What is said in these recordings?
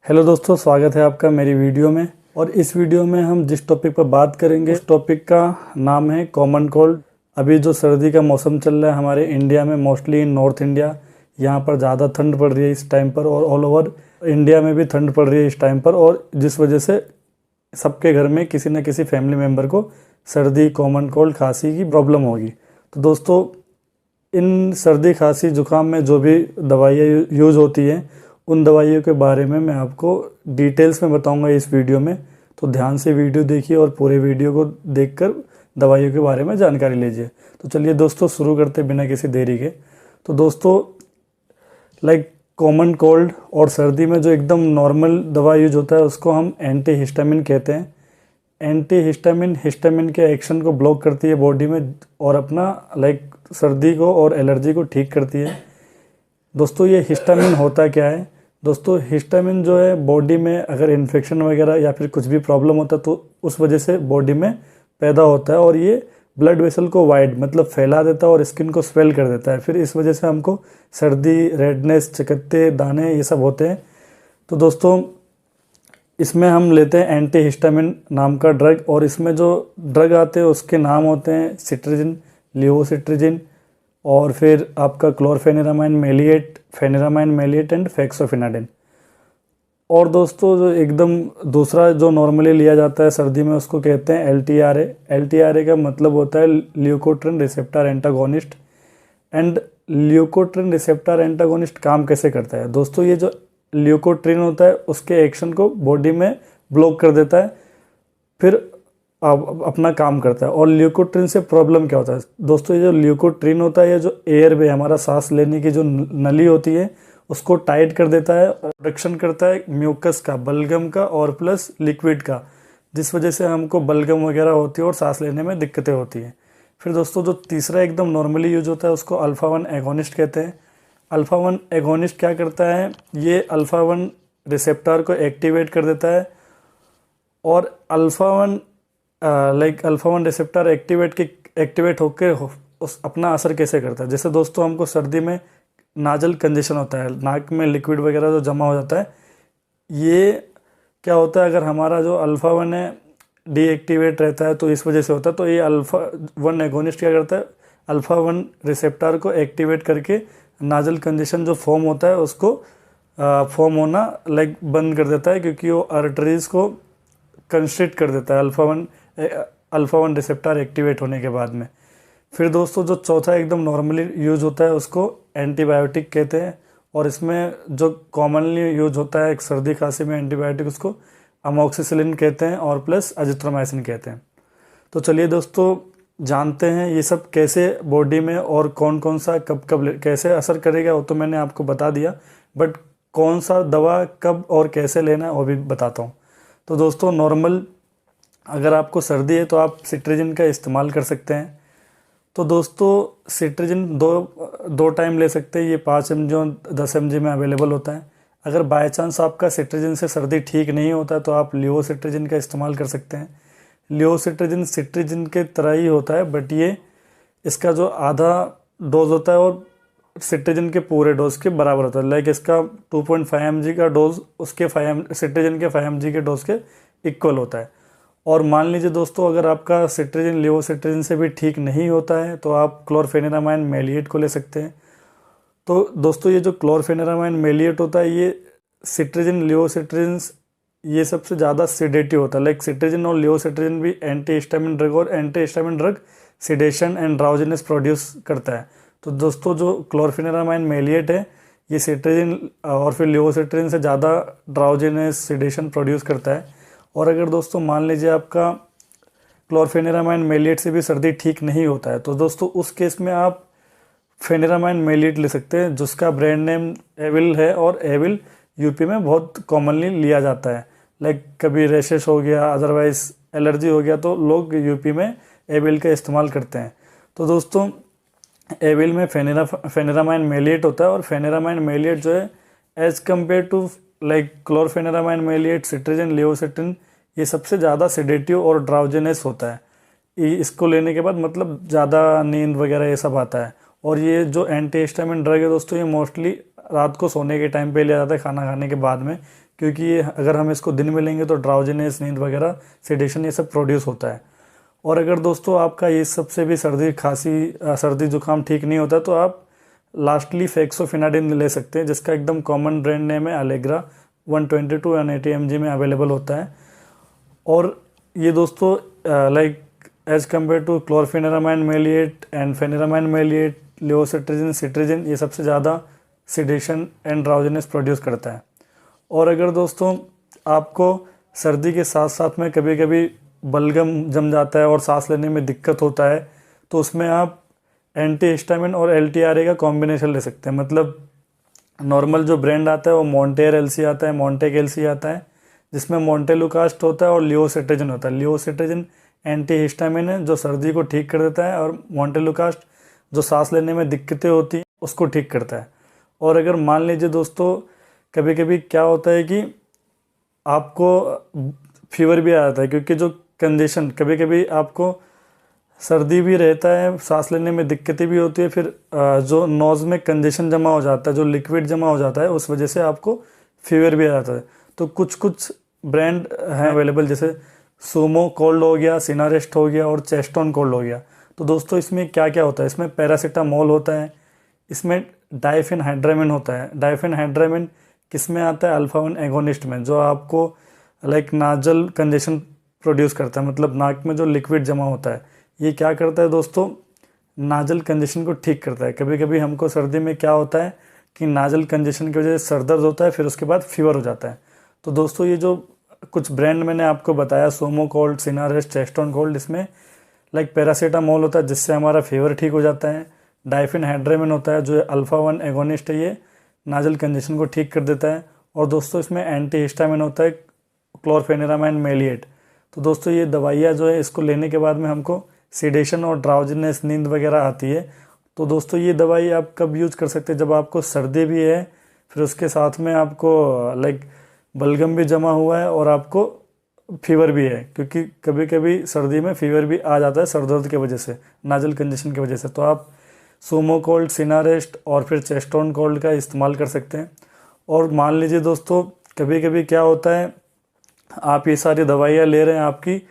Hello दोस्तों, स्वागत है आपका मेरी वीडियो में। और इस वीडियो में हम जिस टॉपिक पर बात करेंगे उस टॉपिक का नाम है कॉमन कोल्ड। अभी जो सर्दी का मौसम चल रहा है हमारे इंडिया में, मोस्टली इन नॉर्थ इंडिया, यहाँ पर ज़्यादा ठंड पड़ रही है इस टाइम पर, और ऑल ओवर इंडिया में भी ठंड पड़ रही है इस टाइम पर, और जिस वजह से सबके घर में किसी न किसी फैमिली मेम्बर को सर्दी, कॉमन कोल्ड, खांसी की प्रॉब्लम होगी। तो दोस्तों, इन सर्दी, खांसी, जुकाम में जो भी दवाइयाँ यूज़ होती हैं उन दवाइयों के बारे में मैं आपको डिटेल्स में बताऊंगा इस वीडियो में। तो ध्यान से वीडियो देखिए और पूरे वीडियो को देखकर दवाइयों के बारे में जानकारी लीजिए। तो चलिए दोस्तों, शुरू करते बिना किसी देरी के। तो दोस्तों, कॉमन कोल्ड और सर्दी में जो एकदम नॉर्मल दवा यूज होता है उसको हम एंटी हिस्टामिन कहते हैं। एंटी हिस्टामिन हिस्टामिन के एक्शन को ब्लॉक करती है बॉडी में, और अपना सर्दी को और एलर्जी को ठीक करती है। दोस्तों, ये हिस्टामिन होता क्या है? दोस्तों, हिस्टामिन जो है बॉडी में अगर इन्फेक्शन वगैरह या फिर कुछ भी प्रॉब्लम होता है तो उस वजह से बॉडी में पैदा होता है, और ये ब्लड वेसल को वाइड मतलब फैला देता है और स्किन को स्वेल कर देता है। फिर इस वजह से हमको सर्दी, रेडनेस, चकत्ते, दाने, ये सब होते हैं। तो दोस्तों, इसमें हम लेते हैं एंटी हिस्टामिन नाम का ड्रग, और इसमें जो ड्रग आते हैं उसके नाम होते हैं सिट्रिजिन, लिवोसिट्रिजिन, और फिर आपका क्लोरफेनिरामाइन मेलिएट, फेनिरामाइन मेलिएट एंड फेक्सोफिनाडिन। और दोस्तों, जो एकदम दूसरा जो नॉर्मली लिया जाता है सर्दी में उसको कहते हैं LTRA। LTRA का मतलब होता है leukotriene receptor antagonist. And leukotriene receptor antagonist काम कैसे करता है? दोस्तों, ये जो ल्यूकोट्रिन होता है उसके एक्शन को बॉडी में ब्लॉक कर देता है, फिर अपना काम करता है। और ल्यूकोट्रिन से प्रॉब्लम क्या होता है? दोस्तों, ये जो ल्यूकोट्रिन होता है, ये जो एयर वे, हमारा सांस लेने की जो नली होती है उसको टाइट कर देता है, प्रोडक्शन करता है म्यूकस का, बलगम का और प्लस लिक्विड का, जिस वजह से हमको बलगम वगैरह होती है और सांस लेने में दिक्कतें होती हैं। फिर दोस्तों, जो तीसरा एकदम नॉर्मली यूज होता है उसको अल्फा-1 एगोनिस्ट कहते हैं। अल्फा-1 एगोनिस्ट क्या करता है? ये अल्फा-1 रिसेप्टर को एक्टिवेट कर देता है, और अल्फा-1 अल्फा-1 रिसेप्टर एक्टिवेट होकर उस अपना असर कैसे करता है? जैसे दोस्तों, हमको सर्दी में नाजल कंजेशन होता है, नाक में लिक्विड वगैरह जो जमा हो जाता है, ये क्या होता है? अगर हमारा जो अल्फा-1 है डीएक्टिवेट रहता है तो इस वजह से होता है। तो ये अल्फा-1 एगोनिस्ट क्या करता है? अल्फा-1 रिसेप्टर को एक्टिवेट करके नाजल कंजेशन जो फॉर्म होता है उसको फॉर्म होना बंद कर देता है, क्योंकि वो आर्टरीज को कंस्ट्रिक्ट कर देता है अल्फा-1 रिसेप्टर एक्टिवेट होने के बाद में। फिर दोस्तों, जो चौथा एकदम नॉर्मली यूज होता है उसको एंटीबायोटिक कहते हैं, और इसमें जो कॉमनली यूज होता है एक सर्दी खांसी में एंटीबायोटिक, उसको अमोक्सिसिलिन कहते हैं और प्लस अजिथ्रोमाइसिन कहते हैं। तो चलिए दोस्तों, जानते हैं ये सब कैसे बॉडी में और कौन कौन सा कब कब कैसे असर करेगा, वो तो मैंने आपको बता दिया, बट कौन सा दवा कब और कैसे लेना है वो भी बताता हूँ। तो दोस्तों, नॉर्मल अगर आपको सर्दी है तो आप सिट्रिजिन का इस्तेमाल कर सकते हैं। तो दोस्तों, सिट्रिजिन दो टाइम ले सकते हैं, ये 5 mg और 10 mg में अवेलेबल होता है। अगर बाय चांस आपका सिट्रिजिन से सर्दी ठीक नहीं होता तो आप लिवोसिट्रिजिन का इस्तेमाल कर सकते हैं। लिवोसिट्रिजिन सिट्रिजिन के तरह ही होता है, बट ये इसका जो आधा डोज होता है और सिट्रिजिन के पूरे डोज के बराबर होता है। इसका 2.5 mg का डोज उसके सिट्रिजिन के 5 mg के डोज के इक्वल होता है। और मान लीजिए दोस्तों, अगर आपका सिट्रिजिन लिवोसिट्रिजिन से भी ठीक नहीं होता है तो आप क्लोरफेनिरामाइन मेलिएट को ले सकते हैं। तो दोस्तों, ये जो क्लोरफेनिरामाइन मेलिएट होता है, ये सिट्रिजिन, लिवोसिट्रिजिन, ये सबसे ज़्यादा सिडेटिव होता है। सिट्रिजिन और लिवोसिट्रिजिन भी एंटी हिस्टामिन ड्रग, और anti histamine drug sedation and drowsiness produce करता है। तो दोस्तों, जो क्लोरफेनिरामाइन मेलिएट है ये सिट्रिजिन और फिर लिवोसिट्रिजिन से ज़्यादा ड्राउजीनेस, सिडेशन प्रोड्यूस करता है। और अगर दोस्तों मान लीजिए आपका क्लोरफेनिरामाइन मेलिएट से भी सर्दी ठीक नहीं होता है तो दोस्तों उस केस में आप फेनिरामाइन मेलिएट ले सकते हैं, जिसका ब्रांड नेम एविल है, और एविल यूपी में बहुत कॉमनली लिया जाता है। कभी रैशेस हो गया, अदरवाइज एलर्जी हो गया, तो लोग यूपी में एविल का इस्तेमाल करते हैं। तो दोस्तों, एविल में फेनिरामाइन मेलिएट होता है, और फेनिरामाइन मेलिएट जो है as compared to chlorpheniramine maleate, cetirizine, levocetirizine, ये सबसे ज़्यादा सेडेटिव और ड्राउजीनेस होता है। इसको लेने के बाद मतलब ज़्यादा नींद वगैरह ये सब आता है। और ये जो एंटी हिस्टामिन ड्रग है दोस्तों, ये मोस्टली रात को सोने के टाइम पे लिया जाता है, खाना खाने के बाद में, क्योंकि ये अगर हम इसको दिन में लेंगे तो ड्राउजीनेस, नींद वगैरह, सेडेशन, ये सब प्रोड्यूस होता है। और अगर दोस्तों आपका ये सबसे भी सर्दी खांसी सर्दी जुकाम ठीक नहीं होता तो आप लास्टली फेक्सोफिनाडिन ले सकते हैं, जिसका एकदम कॉमन ब्रांड नेम है अलेग्रा, 120 to 180 mg में अवेलेबल होता है। और ये दोस्तों like as compared to chlorpheniramine maleate and pheniramine maleate, levocetirizine, cetirizine, ये सबसे ज़्यादा सिडेशन एंड ड्राउजीनेस प्रोड्यूस करता है। और अगर दोस्तों आपको सर्दी के साथ साथ में कभी कभी बलगम जम जाता है और सांस लेने में दिक्कत होता है, तो उसमें आप एंटी हिस्टामिन और LTRA का कॉम्बिनेशन ले सकते हैं। मतलब नॉर्मल जो ब्रांड आता है वो मॉन्टेर एलसी आता है, मॉन्टेक एलसी आता है, जिसमें मोंटेलुकास्ट होता है और लियोसिट्रिजिन होता है। लियोसिट्रिजिन एंटी हिस्टामिन है जो सर्दी को ठीक कर देता है, और मोंटेलुकास्ट जो सांस लेने में दिक्कतें होती हैं उसको ठीक करता है। और अगर मान लीजिए दोस्तों कभी कभी क्या होता है कि आपको फीवर भी आ जाता है, क्योंकि जो कंडीशन, कभी कभी आपको सर्दी भी रहता है, सांस लेने में दिक्कतें भी होती है, फिर जो नोज़ में कंजेशन जमा हो जाता है, जो लिक्विड जमा हो जाता है, उस वजह से आपको फीवर भी आ जाता है। तो कुछ कुछ ब्रांड हैं अवेलेबल, जैसे सोमो कोल्ड हो गया, सिनारेस्ट हो गया और चेस्टोन कोल्ड हो गया। तो दोस्तों इसमें क्या क्या होता है, इसमें पैरासीटामोल होता है, इसमें डाइफेनहाइड्रामिन होता है। डाइफेनहाइड्रामिन किस में आता है, अल्फा 1 एगोनिस्ट में, जो आपको लाइक नाजल कंजेशन प्रोड्यूस करता है, मतलब नाक में जो लिक्विड जमा होता है। ये क्या करता है दोस्तों, नाजल कंजेशन को ठीक करता है। कभी कभी हमको सर्दी में क्या होता है कि नाजल कंजेशन की वजह से सर दर्द होता है, फिर उसके बाद फीवर हो जाता है। तो दोस्तों ये जो कुछ ब्रांड मैंने आपको बताया, सोमो कोल्ड, सिनारेस्ट, चेस्टोन कोल्ड, इसमें लाइक पैरासीटामोल होता है जिससे हमारा फीवर ठीक हो जाता है। डाइफेनहाइड्रामिन होता है जो अल्फा 1 एगोनिस्ट है, ये नाजल कंजेशन को ठीक कर देता है। और दोस्तों इसमें एंटी हिस्टामिन होता है क्लोरफेनेरामाइन मेलिएट। तो दोस्तों ये दवाइयाँ जो है इसको लेने के बाद में हमको सीडेशन और ड्राउजीनेस, नींद वगैरह आती है। तो दोस्तों ये दवाई आप कब यूज़ कर सकते हैं, जब आपको सर्दी भी है, फिर उसके साथ में आपको लाइक बलगम भी जमा हुआ है और आपको फीवर भी है, क्योंकि कभी कभी सर्दी में फीवर भी आ जाता है सर दर्द की वजह से, नाजल कंजेशन की वजह से। तो आप सोमो कोल्ड, सिनारेस्ट और फिर चेस्टोन कोल्ड का इस्तेमाल कर सकते हैं। और मान लीजिए दोस्तों कभी कभी क्या होता है, आप ये सारी दवाइयाँ ले रहे हैं, आपकी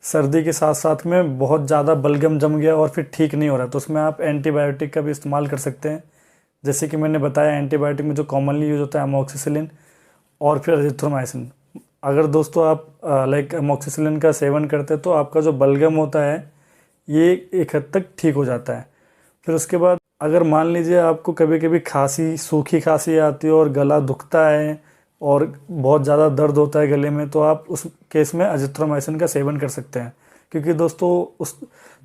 सर्दी के साथ साथ में बहुत ज़्यादा बलगम जम गया और फिर ठीक नहीं हो रहा, तो उसमें आप एंटीबायोटिक का भी इस्तेमाल कर सकते हैं। जैसे कि मैंने बताया, एंटीबायोटिक में जो कॉमनली यूज होता है अमोक्सिसिलिन और फिर एजिथ्रोमाइसिन। अगर दोस्तों आप लाइक अमोक्सिसिलिन का सेवन करते हैं तो आपका जो बलगम होता है ये एक हद तक ठीक हो जाता है। फिर उसके बाद अगर मान लीजिए आपको कभी कभी खांसी, सूखी खांसी आती है और गला दुखता है और बहुत ज़्यादा दर्द होता है गले में, तो आप उस केस में अजिथ्रोमाइसिन का सेवन कर सकते हैं। क्योंकि दोस्तों उस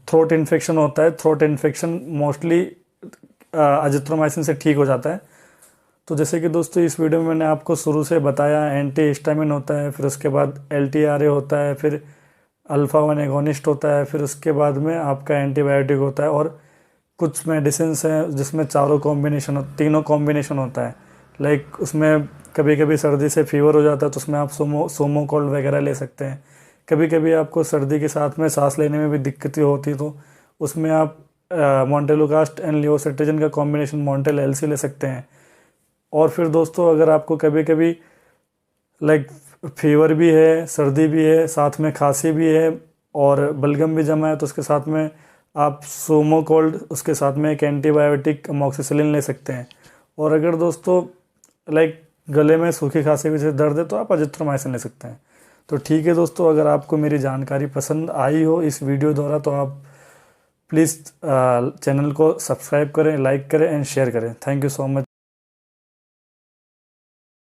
थ्रोट इन्फेक्शन होता है, थ्रोट इन्फेक्शन मोस्टली अजिथ्रोमाइसिन से ठीक हो जाता है। तो जैसे कि दोस्तों इस वीडियो में मैंने आपको शुरू से बताया, एंटी हिस्टामिन होता है, फिर उसके बाद LTRA होता है, फिर अल्फा 1 एगोनिस्ट होता है, फिर उसके बाद में आपका एंटीबायोटिक होता है, और कुछ मेडिसिन हैं जिसमें तीनों कॉम्बिनेशन होता है। लाइक उसमें कभी कभी सर्दी से फीवर हो जाता है तो उसमें आप सोमो कोल्ड वगैरह ले सकते हैं। कभी कभी आपको सर्दी के साथ में सांस लेने में भी दिक्कतें होती तो उसमें आप मोंटेलुकास्ट एंड लियोसिट्रिजिन का कॉम्बिनेशन मॉन्टेल एलसी ले सकते हैं। और फिर दोस्तों अगर आपको कभी कभी लाइक फीवर भी है, सर्दी भी है, साथ में खांसी भी है और बलगम भी जमा है, तो उसके साथ में आप सोमो कोल्ड, उसके साथ में एक एंटीबायोटिक अमोक्सिसिलिन ले सकते हैं। और अगर दोस्तों लाइक गले में सूखी खांसी की वजह से दर्द है तो आप अजिथ्रोमाइसिन ले सकते हैं। तो ठीक है दोस्तों, अगर आपको मेरी जानकारी पसंद आई हो इस वीडियो द्वारा तो आप प्लीज़ चैनल को सब्सक्राइब करें, लाइक करें एंड शेयर करें। Thank you so much.